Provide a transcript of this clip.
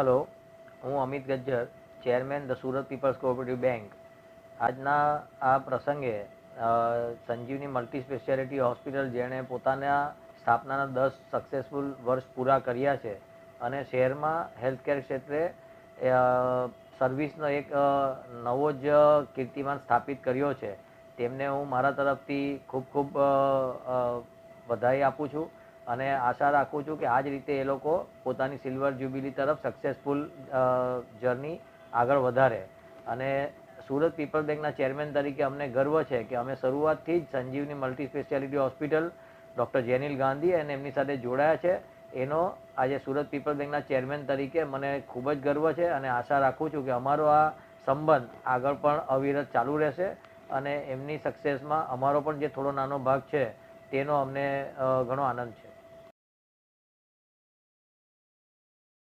Hello, હું Amit Gajjar, chairman the Surat people's cooperative bank. આજના આ પ્રસંગે સંજીવની મલ્ટી સ્પેશિયાલિટી હોસ્પિટલ, જેણે પોતાના સ્થાપનાના 10 સક્સેસફુલ વર્ષ પૂરા કર્યા છે અને શહેરમાં હેલ્થકેર ક્ષેત્રે સર્વિસનો એક નવો જ કીર્તિમાન સ્થાપિત કર્યો છે, તેમને હું મારા તરફથી ખૂબ ખૂબ વધાઈ આપું છું અને આશા રાખું છું કે આ જ રીતે એ લોકો પોતાની સિલ્વર જ્યુબિલી તરફ સક્સેસફુલ જર્ની આગળ વધારે. અને સુરત પીપલ બેંકના ચેરમેન તરીકે અમને ગર્વ છે કે અમે શરૂઆતથી જ Sanjivani multi specialty hospital doctor Jenil Gandhi અને એમની સાથે જોડાયા છે. એનો આજે સુરત પીપલ બેંકના ચેરમેન તરીકે મને ખૂબ જ ગર્વ છે અને આશા રાખું છું કે અમારો આ સંબંધ આગળ પણ અવિરત ચાલુ રહેશે અને એમની સક્સેસમાં અમારો પણ જે થોડો નાનો ભાગ છે તેનો અમને ઘણો આનંદ છે.